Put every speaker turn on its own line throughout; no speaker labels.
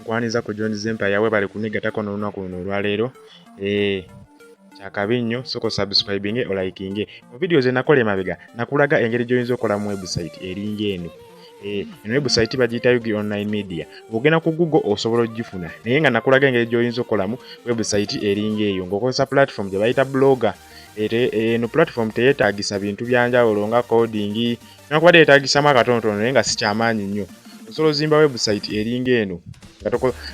nkwaniza ku John's Empire yawe bali kunigatako n'olunaku luno olwaleero. Kyakabi nnyo soko subscribing o liking. Mu video ze nakola emabega nakulaga engeri gy'oyinza okolamu website eringa eno. Eno website bagiyita UgOnlineMedia. Ogenda ku Google osobola ogifuna. Naye nga nakulaga engeri gy'oyinza okolamu website eringa eyo ng'okozesa platform gye bayita blogger. Eno platform teyeetaagisa bintu byanjawulo nga coding, nakubadde yeetaagisamu akatonotono naye nga si kyamaanyi nnyo. Osobola ozimba website eringa eno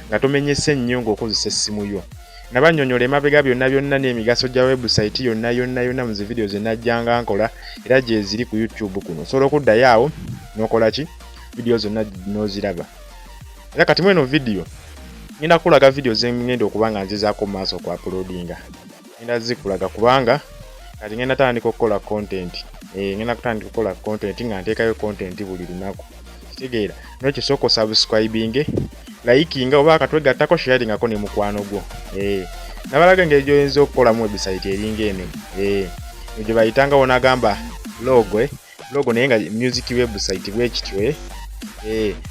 nga tomenyese nnyo ng'okozesa essimu yo. Nabannyonnyola emabega byonna n'emigaso gya website yonna mu zi video ze najjanga nkola era gye ziri ku YouTube kuno. Osobola okuddayo awo n'okola ki? Video zonna n'oziraba. Era kati mu eno video ngenda kulaga video ze ngenda okuba nga nzizaako mu maaso ku uploadinga. Ngenda zikulaga kubanga kati ngenda tandika okukola content. Ngenda kutandika okukola content nga nteekayo content buli lunaku. Kitegeera n'ekyo sooka subscribing, liking oba akatwegattako sharing ako ne mukwano gwo. Nabalaga engeri gy'oyinza okukolamu website eringa eno. Gye bayitanga wonagamba logo naye nga music website bwekityo.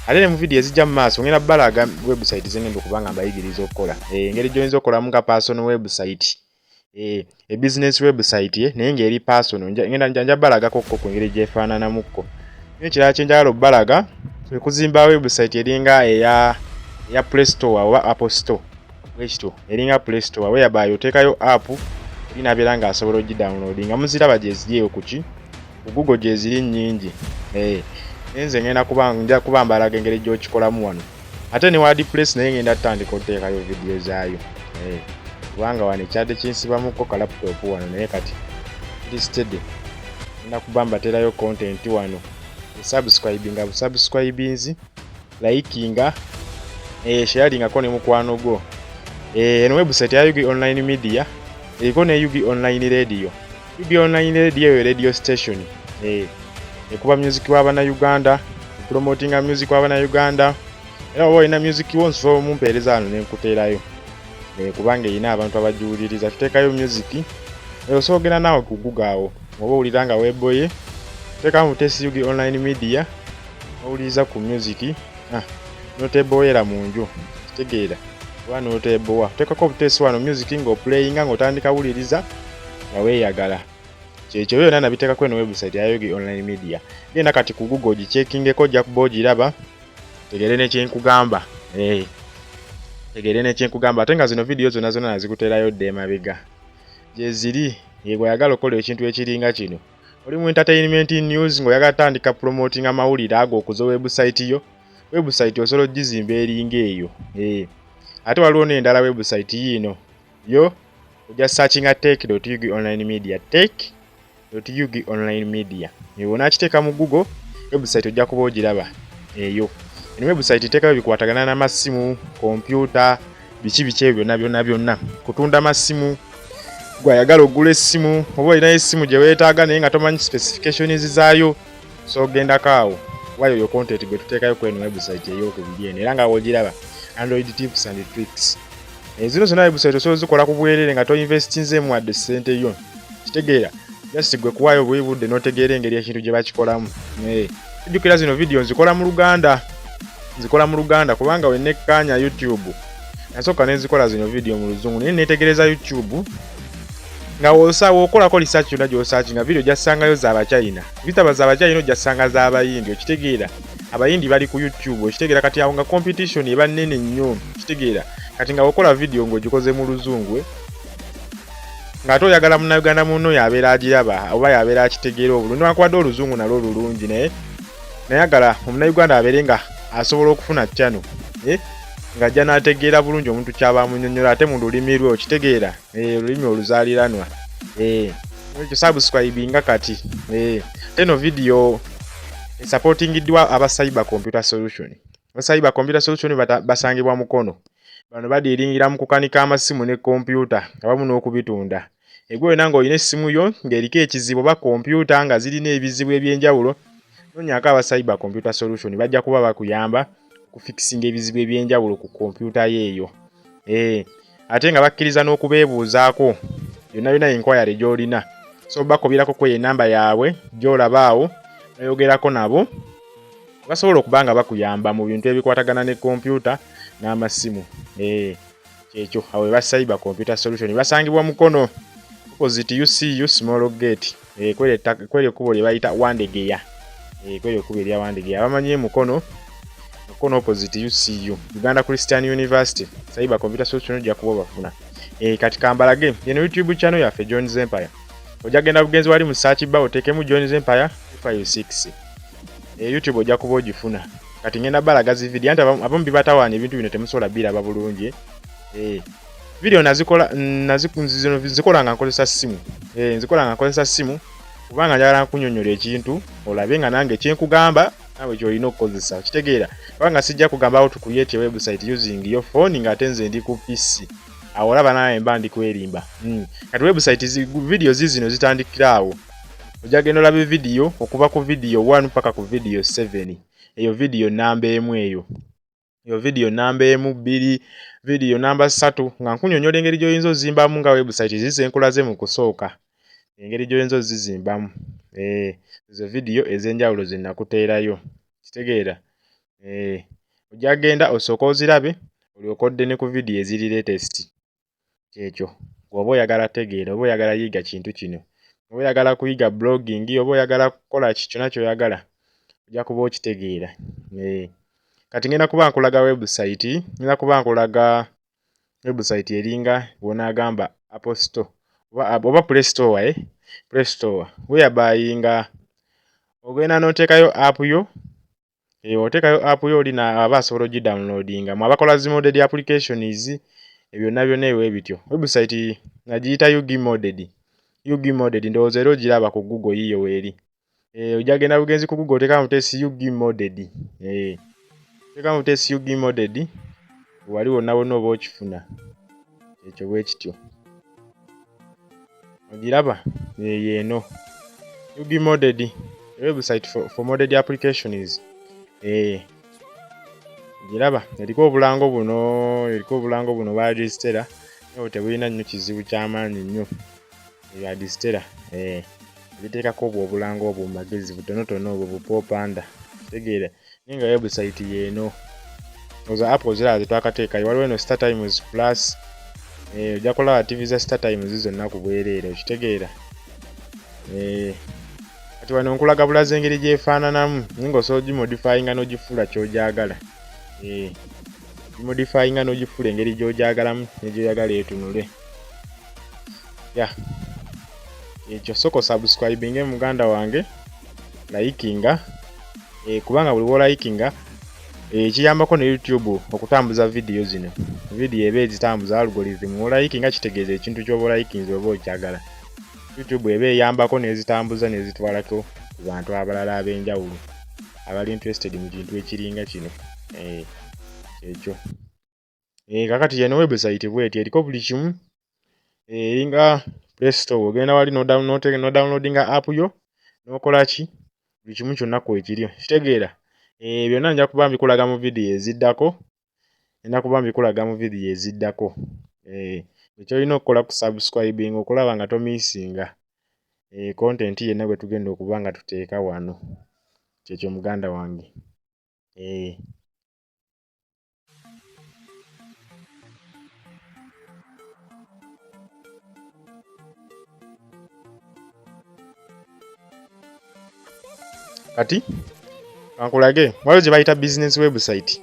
Ate ne mu video ezijja mu maaso ngenda balaga website zengenda okuba nga mbayigiriza okukola. Engeri gy'oyinza okukolamu nga personal website. Business website naye ng'eri personal ngenda balagako ku ngeri gyefaananamukko. Ekirala kye njagala obbalaga kuzimba website eringa eya Play Store oba Apple Store. Bwekityo eringa Play Store whereby oteekayo app binabeera nga asobola ogidownloadinga. Muziraba gye ziriyo ku Google gye ziri nnyingi. Nze ngenda kuba mbalaga engeri gy'okikolamu wano. Ate ne WordPress naye ngenda tutandika oteekayo video zaayo. Kubanga wano ekyadde kinsibamukko ka laptop wano naye kati kiri steady. Ngenda kuba mbateerayo content wano. Subscribings, likinga, sharing ako ne mukwano gwo. Eno website ya UgOnlineMedia eriko ne UgOnlineRadio. UgOnlineRadio yo radio station. Ekuba music w'abana Uganda, promotinga music w'abana Uganda. Era oba olina music wonso mumpeereza wano ne nkuteerayo. Kubanga erina abantu abagiwuliriza tuteekayo music. Osoogera naawe ku Google awo oba owulira nga weeboye. Teka mu test UgOnlineMedia owuliriza ku music noteboyera mu nju. Kitegeera oba notebowa tekako obutesi wano music ng'oplayinga ng'otandika wuliriza nga weeyagala. Kyekyo byonna nabiteekako eno website ya UgOnlineMedia. Genda kati ku Google gichekingeko ojja kuba ogiraba tegeere ne kyenkugamba. Tegeere ne kyenkugamba ate nga zino video zonna nazikuteerayo dda emabega. Gye ziri bw'oyagala okola ekintu ekiringa kino. Oli mu entertainment news ng'oyagala tandika promoting amawulire ago okuza website yo. Website osobola ogizimba eringa eyo. Ate waliwo n'endala website yino yo ojja searchinga tech.ugonlinemedia tech.ugonlinemedia. Onaakiteeka mu Google website ojja kuba ogiraba eyo. Eno website iteekayo bikwatagana n'amasimu, kompyuta, biki ebyo byonna. Kutunda masimu, gwayagala ogula essimu oba olina essimu gye weetaaga naye nga tomanyi specifications zaayo. So gendako awo wayo yo content gwe tuteekayo ku eno website ey'okubiri eno era nga wogiraba Android tips and tricks. Zino zonna website osobola zikola ku bwerere nga toinvestinzemu wadde ssente yo. Kitegeera just gwe kuwaayo obwibudde n'otegeera engeri ekintu gye bakikolamu. Tujjukira zino video nzikola mu Luganda kubanga we nekkaanya YouTube nasooka ne nzikola zino video mu Luzungu naye neetegereza YouTube nga okolako research yonna gy'osaakinga video gyassangayo z'Abachina. Bitaba z'Abachina gyasanga z'Abayindi. Okitegeera Abayindi bali ku YouTube. Okitegeera kati awo nga competition eba nnene nnyo. Okitegeera kati nga okola video ng'ogikoze mu Luzungu ng'ate oyagala Munnayuganda munno yabeera agiraba oba yabeera akitegeera obulungi newankubadde Oluzungu nalwo olulungi naye nayagala Omunnayuganda abeere nga asobola okufuna channel ng'ajja n'ategeera bulungi omuntu kyaba amunnyonnyola ate mu lulimi lwe. Okitegeera olulimi oluzaaliranwa. Ekyo subscribinga kati. Eno video supportingiddwa aba Cyber Computer Solution. Aba Cyber Computer Solution basangibwa Mukono. Bano badiringira mu kukanika amasimu ne kompyuta awamu n'okubitunda. Egwe wena ng'olina essimu yo ng'eriko ekizibu oba kompyuta nga zirina ebizibu eby'enjawulo, nonyaako aba Cyber Computer Solution bajja kuba bakuyamba kufikisinga ebizibu eby'enjawulo ku kompyuta yeeyo. Ate nga bakkiriza n'okubeebuuzaako yonna inquiry gy'olina. So bakobirako ku enamba yaabwe gy'olaba awo noyogerako nabo basobola okuba nga bakuyamba mu bintu ebikwatagana ne kompyuta n'amasimu. Kyekyo awo ba cyber computer solution basangibwa Mukono opposite UCU small gate. Kweli kubo lye bayita Wandegeya. Kweli kubo lya Wandegeya abamanyi Mukono opposite UCU Uganda Christian University cyber computer solution ojja kuba bafuna. Kati kambalage yeno YouTube channel yaffe John's Empire. Ojja genda bugenzi wali mu search bar otekemu John's Empire 256. YouTube ojja kuba ogifuna. Kati ngenda balagazi video ante abamu bibatawaanya ebintu bino temusobola biraba bulungi. Video nazikola nga nkozesa simu. Nzikola nga nkozesa simu kubanga njagala nkunyonnyola ekintu olabe nga nange kyenkugamba nawe kyolina okukozesa. Kitegeera kubanga sijja kugamba how to create a website using your phone nga ate nze ndi ku PC. Awo olaba nawe mba ndi kwerimba. Kati website video zino zitandikira awo. Ojja genda olabe video okuva ku video 1 paka ku video 7. Eyo video namba emu eyo. Yo video namba emu 2, video namba 3 nga nkunyonnyola engeri gy'oyinza ozimbamu nga website zisenkola ze mu kusooka. Engeri gy'oyinza ozizimbamu. Ezo video ez'enjawulo ze nakuteerayo. Kitegeera? Ojja genda osooka ozirabe olyoka odde ne ku video eziri latest. Kyekyo bw'oba oyagala tegeera, oba oyagala yiga kintu kino, oba oyagala kuyiga blogging, oba oyagala kukola kyonna ky'oyagala ojja kuba okitegeera. Kati ngenda kuba nkulaga website, website eringa bw'onaagamba Apple Store oba Play Store. Play Store whereby nga ogenda n'oteekayo app yo. Oteekayo app yo oli aba asobola ogidownloadinga mu abakola zi modded applications ebyo ewe bityo. Website nagiyita UgOnlineMedia. Ndowooza era ogiraba ku Google yiyo weeri. Ojja genda bugenzi ku Google oteekamu mutesi UgOnlineMedia. Teekamu mutesi UgOnlineMedia wali wonna wonna oba okifuna. Ekyo bwe kityo. Ogiraba? Yeeno. UgOnlineMedia. Website for modded applications. Giraba eriko obulango buno bagisitera naye tebulina nnyo kizibu ky'amaanyi nnyo bagisitera. Giteekako obwo obulango obwo magezi butonotono obwo bupopanda. Kitegeera naye nga website yeeno oza app zirala zetwakateekayo waliwo eno Star Times Plus. Ojja kulaba TV za Star Times zonna ku bwereere. Okitegeera? Kati wano nkulaga bulaza engeri gyefaananamu nga osobola ogimodifyinga n'ogifuula ky'ogyagala. Modifyinga n'ogifuula engeri gy'ogyagalamu n'egyoyagala etunule. Ekyo soko subscribing muganda wange, likinga kubanga buli wolikinga kiyambako ne YouTube okutambuza video zino. Video eba ezitambuza algorithm wolikinga kitegeeza ekintu ky'oba olikinze oba okyagala. YouTube eba eyambako n'ezitambuza n'ezitwalako ku bantu abalala ab'enjawulo abali interested mu kintu ekiringa kino. Ekyo. Kakati yeno website bw'eti eriko buli kimu. Eringa Play Store ogenda wali no downloadinga app yo n'okola ki buli kimu kyonna kwekiryo. Kitegeera? Byonna nja kuba mbikulaga mu video eziddako. Ekyolina okukola ku subscribing okulaba nga tomisinga content yenna bwe tugenda okuba nga tuteeka wano. Kyekyo muganda wange. Kati kankulage waliwo gye bayita business website.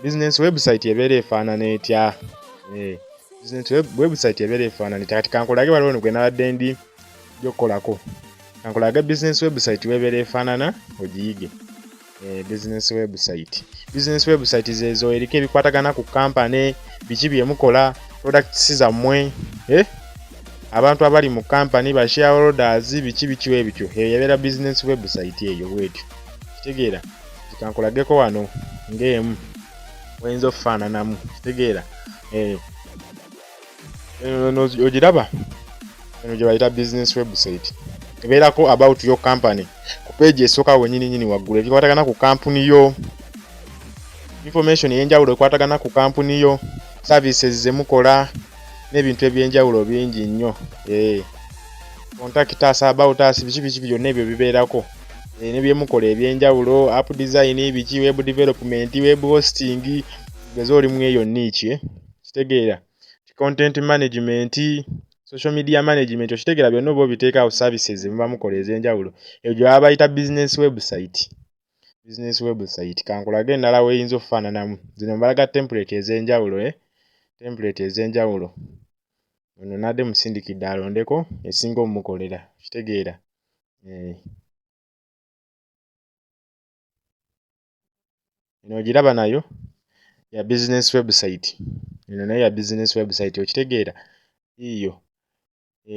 Business website ebeera efaanana etya? Business website ebeera efaanana etya? Kati kankulage waliwo no gwe nabadde ndi gy'okolako. Kankulage business website webeera efaanana ogiyige. Business website zezo eriko ebikwatagana ku company, biki bye mukola, products zammwe, abantu abali mu company, ba shareholders, biki webityo. Yabeera business website eyo bwetyo. Kitegeera? Kankulageko wano ng'emu oyinza okufaananamu. Kitegeera? Ogiraba? Eno gye bayita business website. Ebeerako about your company. Ku page esooka wennyini waggulu ebikwatagana ku company yo. Information ey'enjawulo ekwatagana ku company yo. Services ze mukola n'ebintu eby'enjawulo bingi nnyo. Contact us, about us, biki byonna ebyo bibeerako. ne byemukola ebyenjawulo, app design, biki, web development, web hosting, geza oli mu eyo niche, kitegeera, content management, social media management, okitegeera byonna oba obiteekaawo services muba mukola ez'enjawulo. Egyo baba bayita business website. Business website. Kankulage endala weeyinza okufaananamu. Zino mbalaga template ez'enjawulo, template ez'enjawulo. Ono nadde musindikidde alondeko esinga omumukolera, kitegeera. Eno ogiraba nayo ya business website. Eno nayo ya business website, okitegeera. Iyo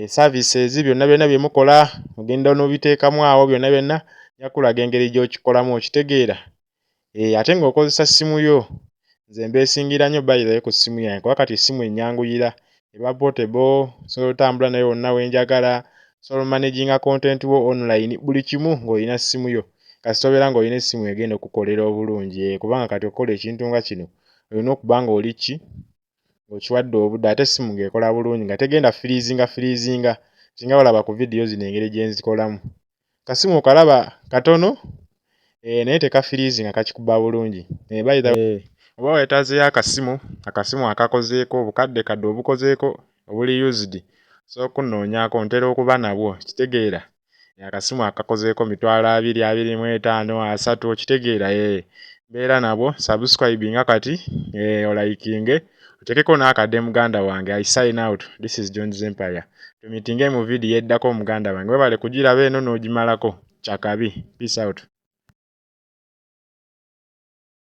services byonna bye mukola ogenda n'obiteekamu awo byonna yakulaga engeri gy'okikolamu, okitegeera. Ate ng'okozesa ssimu yo, nze mbeesingira nnyo by the way ku ssimu yange kuba kati essimu ennyanguyira, eba portable, osobola otambula nayo wonna wenjagala, osobola managinga content wo online, buli kimu ng'olina ssimu yo. Kasita obeera ng'olina essimu egenda okukolera obulungi, kubanga kati okukola ekintu nga kino olina okuba ng'oli ng'okiwadde obudde, ate essimu ng'ekola bulungi nga tegenda freezinga. Singa walaba ku vidiyo zino engeri gye nzikolamu. Kasimu okalaba katono, naye tekafiriizinga, kakikuba bulungi. By the way, oba weetaazeeyo akasimu akakozeeko, obukaddekadde obukozeeko, obuli used, so kunnoonyaako, ntera okuba nabwo, kitegeera. Akasimu akakozeeko 20,000, 25, 30, okitegeera. Mbeera nabwo, subscribinga kati, olaikinge, oteekeko n'akadde muganda wange. I sign out. This is John's Empire. Tumitinge mu vidiyo eddako muganda wange. Webale kugiraba eno n'ogimalako. Kyakabi. Peace out.